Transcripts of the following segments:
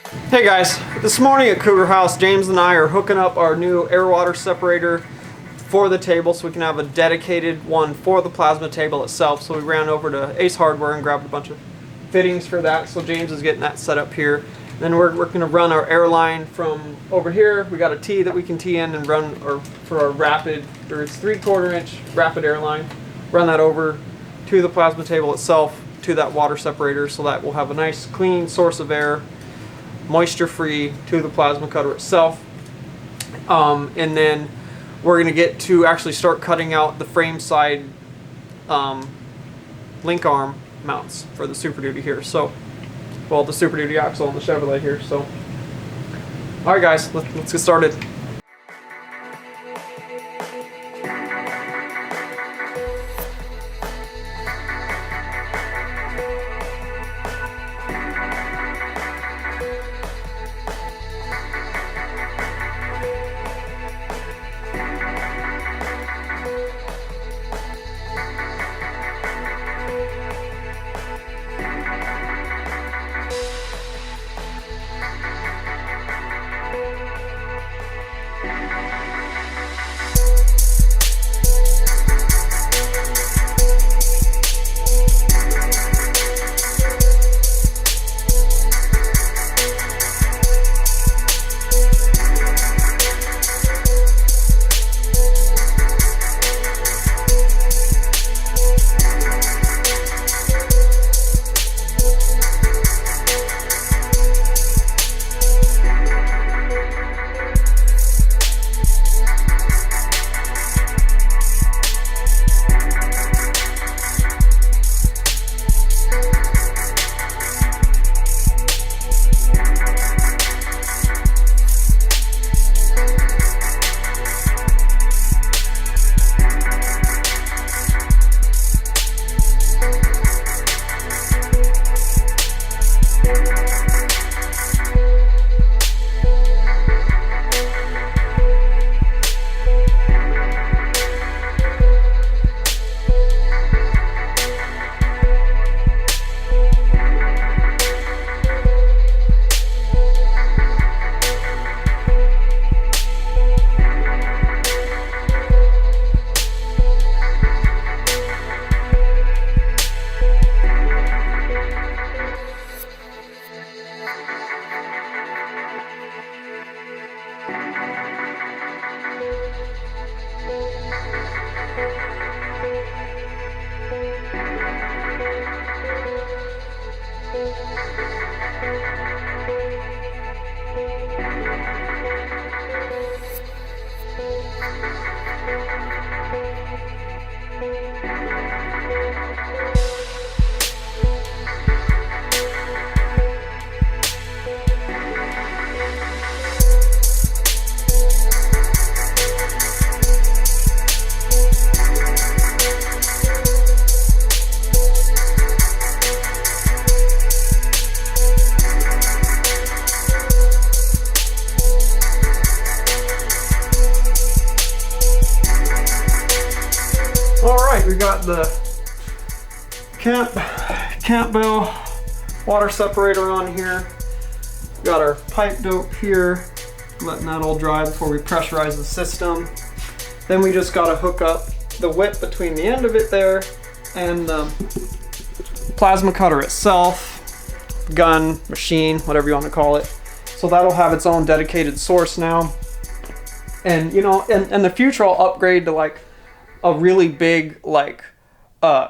Hey guys, this morning at Cougar House, James and I are hooking up our new air-water separator for the table so we can have a dedicated one for the plasma table itself. So we ran over to Ace Hardware and grabbed a bunch of fittings for that. So James is getting that set up here. Then we're going to run our air line from over here. We got a T that we can tee in and run for our rapid, or it's 3/4 inch rapid air line. Run that over to the plasma table itself, to that water separator, so that we'll have a nice clean source of air, moisture free, to the plasma cutter itself. And then we're going to get to actually start cutting out the frame side link arm mounts for the Super Duty here. So, well, the Super Duty axle on the Chevrolet here. So, all right, guys, let's get started. We got the Campbell water separator on here. Got our pipe dope here, letting that all dry before we pressurize the system. Then we just got to hook up the whip between the end of it there and the plasma cutter itself, gun, machine, whatever you want to call it. So that'll have its own dedicated source now. And you know, in the future I'll upgrade to like a really big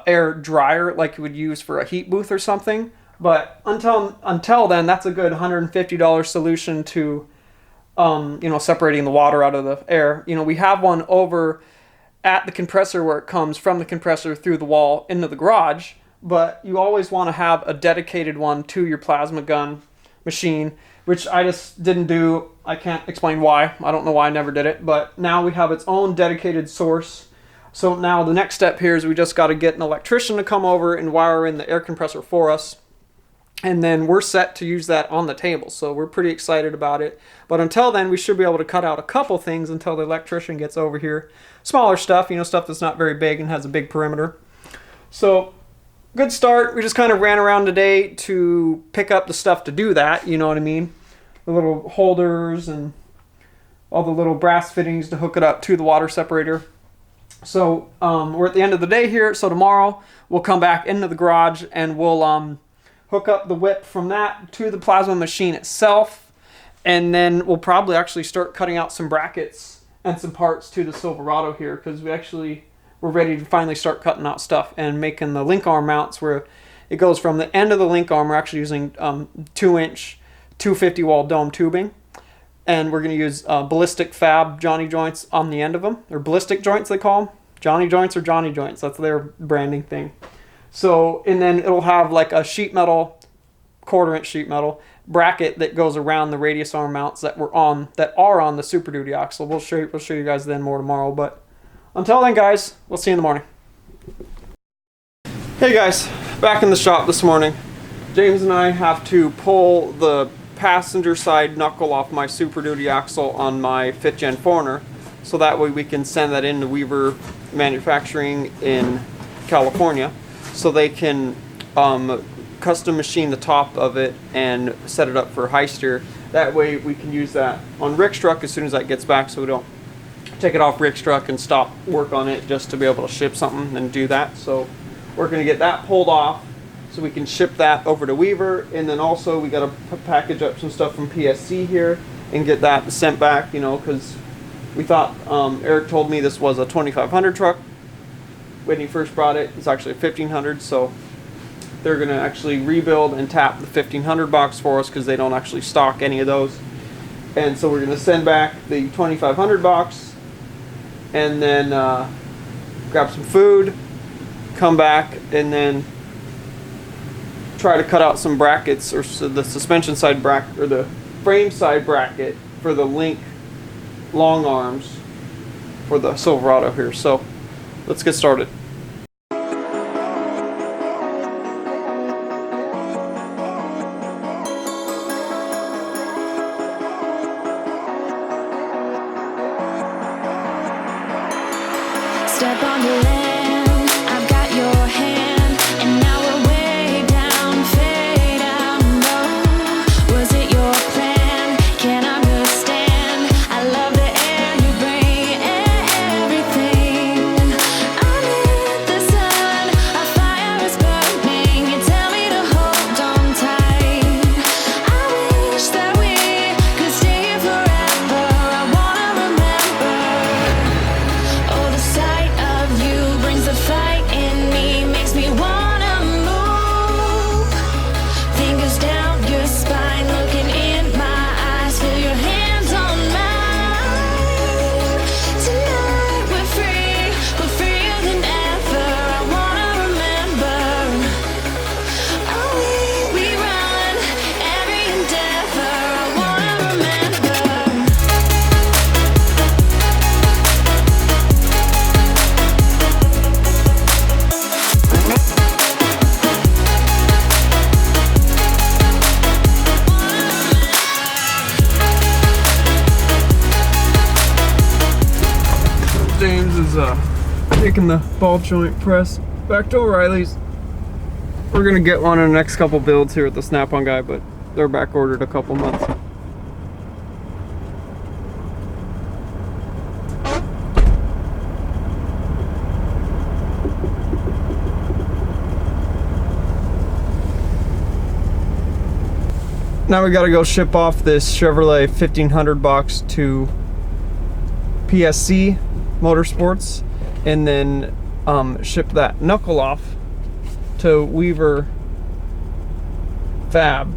air dryer like you would use for a heat booth or something. But until then, that's a good $150 solution to separating the water out of the air. You know, we have one over at the compressor where it comes from the compressor through the wall into the garage, but you always want to have a dedicated one to your plasma gun machine, which I just didn't do. I can't explain why. I don't know why I never did it, but now we have its own dedicated source. So now the next step here is we just got to get an electrician to come over and wire in the air compressor for us. And then we're set to use that on the table. So we're pretty excited about it. But until then, we should be able to cut out a couple things until the electrician gets over here. Smaller stuff, stuff that's not very big and has a big perimeter. So good start. We just kind of ran around today to pick up the stuff to do that, you know what I mean? the little holders and all the little brass fittings to hook it up to the water separator. So we're at the end of the day here. So tomorrow we'll come back into the garage and we'll hook up the whip from that to the plasma machine itself. And then we'll probably actually start cutting out some brackets and some parts to the Silverado here, because we're ready to finally start cutting out stuff and making the link arm mounts where it goes from the end of the link arm. We're actually using 2-inch 250 wall dome tubing. And we're going to use ballistic FAB Johnny joints on the end of them. Or ballistic joints, they call them. Johnny joints or Johnny joints. That's their branding thing. So, and then it'll have like a sheet metal, 1/4-inch sheet metal bracket that goes around the radius arm mounts that are on the Super Duty axle. We'll show you guys then more tomorrow. But until then, guys, we'll see you in the morning. Hey guys, back in the shop this morning. James and I have to pull the passenger side knuckle off my Super Duty axle on my 5th Gen 4Runner, so that way we can send that into Weaver Manufacturing in California, so they can custom machine the top of it and set it up for high steer. That way we can use that on Rick's truck as soon as that gets back, so we don't take it off Rick's truck and stop work on it just to be able to ship something and do that. So we're going to get that pulled off so we can ship that over to Weaver. And then also we got to package up some stuff from PSC here and get that sent back, you know, because we thought, Eric told me this was a 2500 truck when he first brought it. It's actually a 1500, so they're going to actually rebuild and tap the 1500 box for us because they don't actually stock any of those. And so we're going to send back the 2500 box and then grab some food, come back, and then try to cut out some brackets, or the suspension side bracket or the frame side bracket for the link long arms for the Silverado here. So let's get started. Step on the land, I've got your hand, and now we're way down, fade out low. Was it your plan? Can't understand. I love the air you bring, everything. Under the sun, a fire is burning. You tell me to hold on tight. I wish that we could stay here forever. I wanna remember. Oh, the sight of you brings the fight in me, makes me wanna move. Fingers down your spine, looking in my eyes, feel your hands on mine. Tonight we're freer than ever. I wanna remember. Oh, we run every endeavor. I wanna remember. James is taking the ball joint press back to O'Reilly's. We're gonna get one in the next couple builds here at the Snap-on guy, but they're back ordered a couple months. Now we gotta go ship off this Chevrolet 1500 box to PSC Motorsports, and then ship that knuckle off to Weaver Fab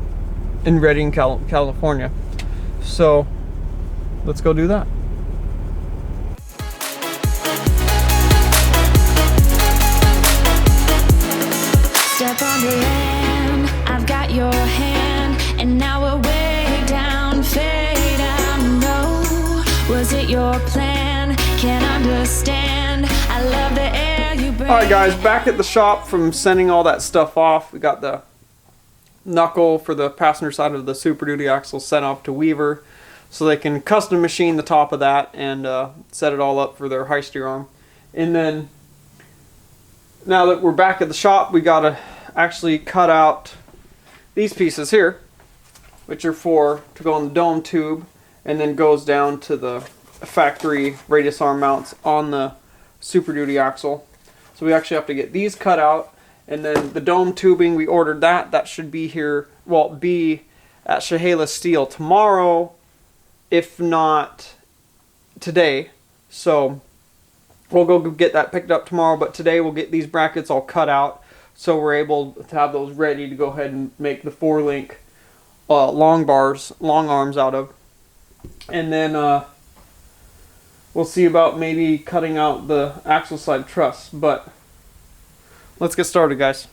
in Redding, California. So let's go do that. Step on the land, I've got your hand, and now we're way down, fade out. No, was it your plan? Can't understand. I love the air you bring. All right, guys, back at the shop from sending all that stuff off. We got the knuckle for the passenger side of the Super Duty axle sent off to Weaver, so they can custom machine the top of that and set it all up for their high steer arm. And then now that we're back at the shop, we gotta actually cut out these pieces here, which are to go on the dome tube, and then goes down to the factory radius arm mounts on the Super Duty axle. So we actually have to get these cut out, and then the dome tubing, we ordered that. That should be here, well, be at Chehalis Steel tomorrow, if not today. So we'll go get that picked up tomorrow, but today we'll get these brackets all cut out so we're able to have those ready to go ahead and make the 4-link long arms out of. And then we'll see about maybe cutting out the axle side truss, but let's get started, guys.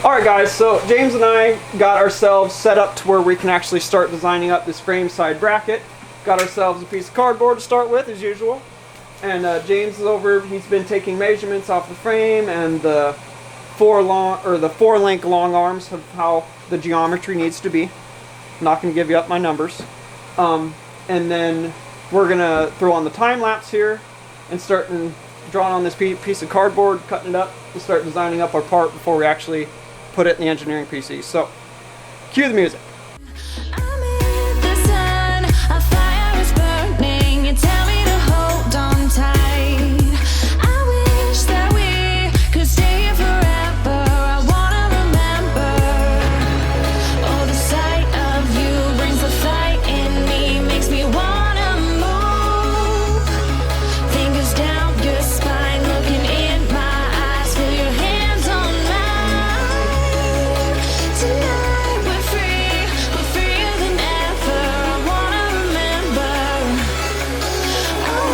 Alright guys, so James and I got ourselves set up to where we can actually start designing up this frame side bracket. Got ourselves a piece of cardboard to start with, as usual. And James is over, he's been taking measurements off the frame and the 4-link long arms of how the geometry needs to be. I'm not going to give you up my numbers. And then we're going to throw on the time lapse here and start drawing on this piece of cardboard, cutting it up, and start designing up our part before we actually put it in the engineering PC. So, cue the music. Amid the sun, a fire is burning. You tell me to hold on tight. I wish that we could stay here forever. I wanna remember. Oh, the sight of you brings the fight in me, makes me wanna move. Fingers down your spine, looking in my eyes, feel your hands on mine. Tonight we're freer than ever. I wanna remember. Oh,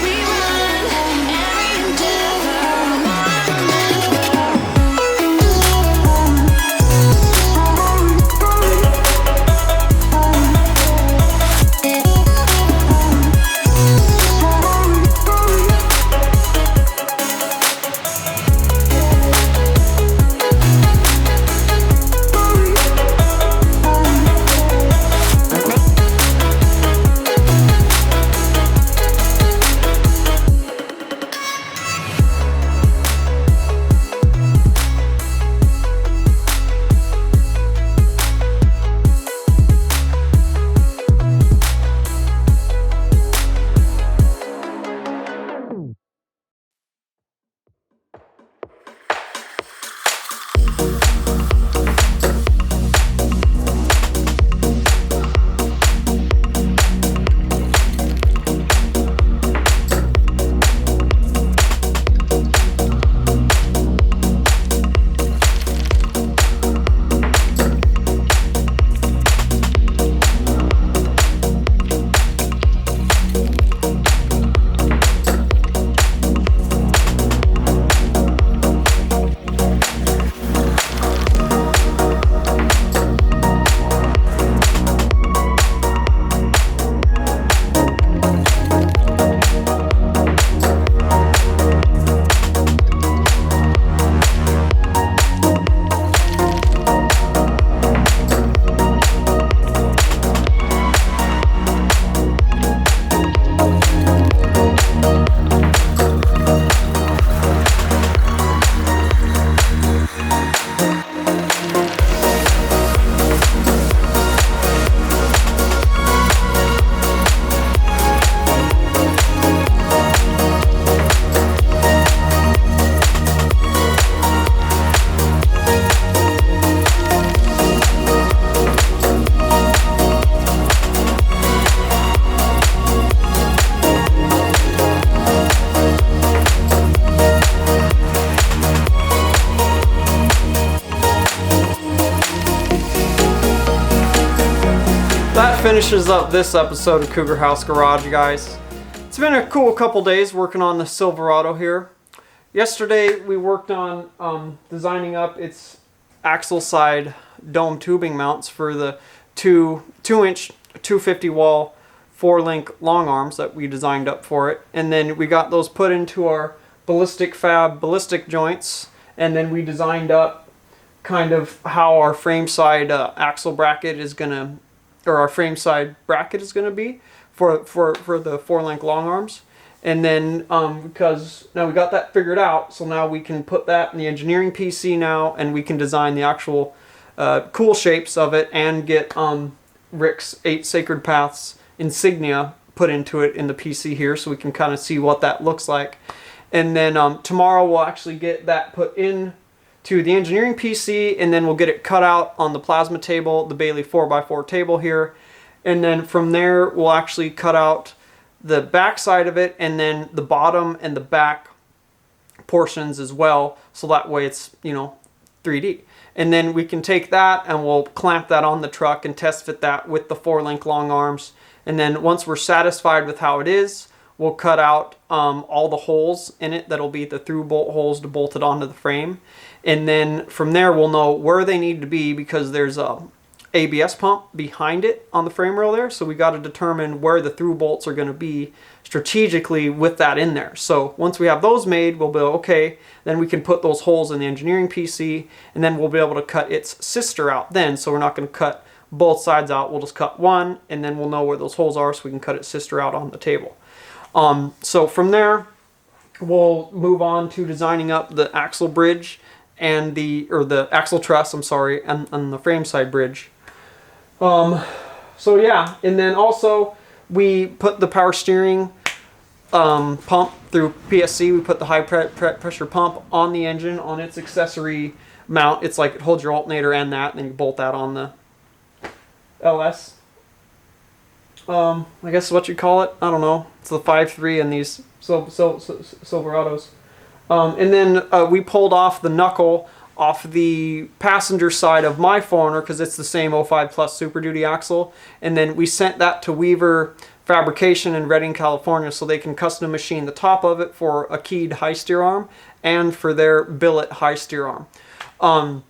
we run every endeavor. I wanna Finishes up this episode of Cougar House Garage, guys. It's been a cool couple days working on the Silverado here. Yesterday we worked on designing up its axle side dome tubing mounts for the 2-inch 250 wall 4-link long arms that we designed up for it, and then we got those put into our FAB ballistic joints, and then we designed up kind of how our frame side axle bracket is gonna, or our frame side bracket is gonna be for the 4-link long arms. And then because now we got that figured out, so now we can put that in the engineering PC now, and we can design the actual cool shapes of it and get Rick's 8 Sacred Paths insignia put into it in the PC here, so we can kind of see what that looks like. And then tomorrow we'll actually get that put in to the engineering PC, and then we'll get it cut out on the plasma table, the Bailey 4x4 table here. And then from there we'll actually cut out the back side of it, and then the bottom and the back portions as well, so that way it's, you know, 3D. And then we can take that and we'll clamp that on the truck and test fit that with the 4-link long arms. And then once we're satisfied with how it is, we'll cut out all the holes in it that'll be the through bolt holes to bolt it onto the frame. And then from there we'll know where they need to be, because there's a ABS pump behind it on the frame rail there, so we got to determine where the through bolts are going to be strategically with that in there. So once we have those made, we'll be okay, then we can put those holes in the engineering PC, and then we'll be able to cut its sister out then. So we're not going to cut both sides out, we'll just cut one, and then we'll know where those holes are so we can cut its sister out on the table. So from there we'll move on to designing up the axle bridge and the axle truss, I'm sorry, and the frame side bridge. So yeah, and then also we put the power steering pump through PSC. We put the high pressure pump on the engine on its accessory mount. It's like it holds your alternator and that, and then you bolt that on the LS. I guess what you call it. I don't know. It's the 5.3 in these Silverados. And then we pulled off the knuckle off the passenger side of my 4Runner, because it's the same 05 Plus Super Duty axle, and then we sent that to Weaver Fabrication in Redding, California, so they can custom machine the top of it for a keyed high steer arm and for their billet high steer arm.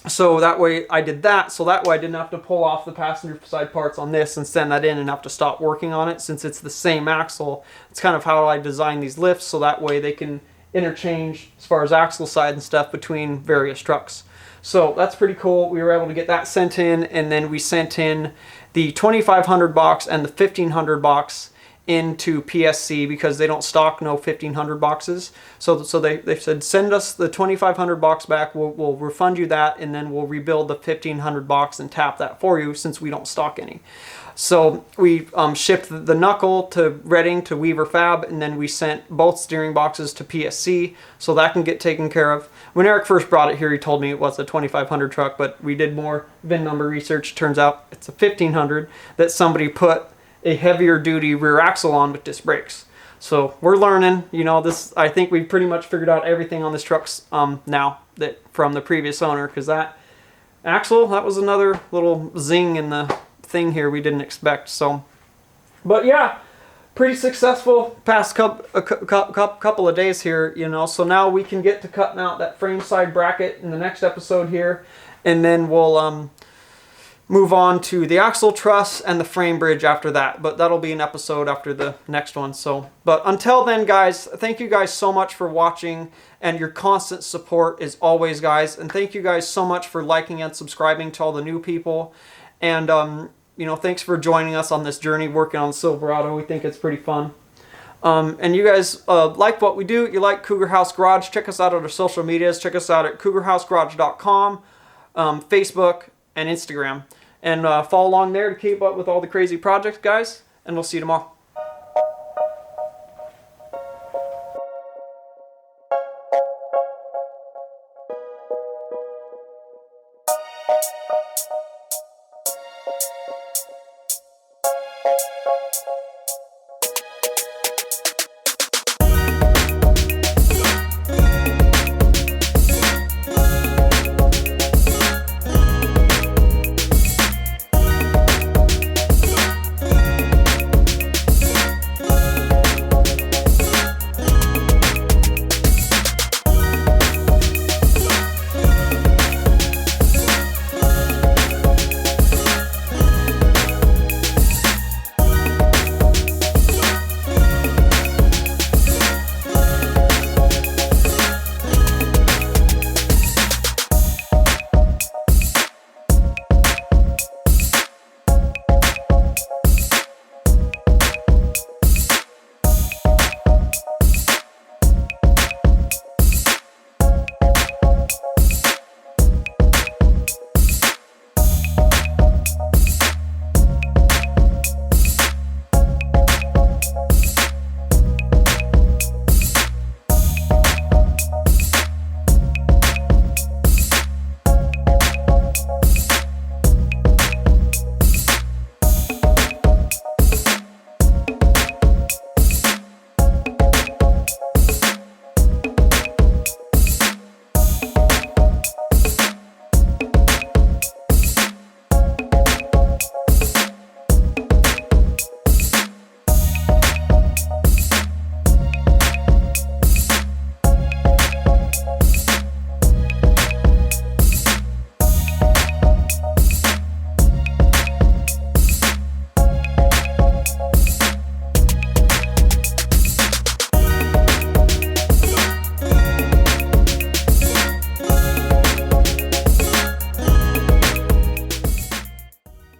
So that way I did that, so that way I didn't have to pull off the passenger side parts on this and send that in and have to stop working on it, since it's the same axle. It's kind of how I design these lifts, so that way they can interchange as far as axle side and stuff between various trucks. So that's pretty cool. We were able to get that sent in, and then we sent in the 2500 box and the 1500 box into PSC, because they don't stock no 1500 boxes. So they said, send us the 2500 box back, we'll refund you that, and then we'll rebuild the 1500 box and tap that for you, since we don't stock any. So we shipped the knuckle to Redding to Weaver Fab, and then we sent both steering boxes to PSC, so that can get taken care of. When Eric first brought it here, he told me it was a 2500 truck, but we did more VIN number research. Turns out it's a 1500 that somebody put a heavier duty rear axle on with disc brakes. So we're learning, you know, this. I think we've pretty much figured out everything on this truck now that from the previous owner, because that axle, that was another little zing in the thing here we didn't expect. So, but yeah, pretty successful past couple of days here, you know. So now we can get to cutting out that frame side bracket in the next episode here, and then we'll move on to the axle truss and the frame bridge after that, but that'll be an episode after the next one. So, but until then, guys, thank you guys so much for watching and your constant support as always, guys. And thank you guys so much for liking and subscribing to all the new people. And you know, thanks for joining us on this journey working on Silverado. We think it's pretty fun. And you guys like what we do, you like Cougar House Garage, check us out on our social medias. Check us out at cougarhousegarage.com, Facebook, and Instagram. And follow along there to keep up with all the crazy projects, guys. And we'll see you tomorrow.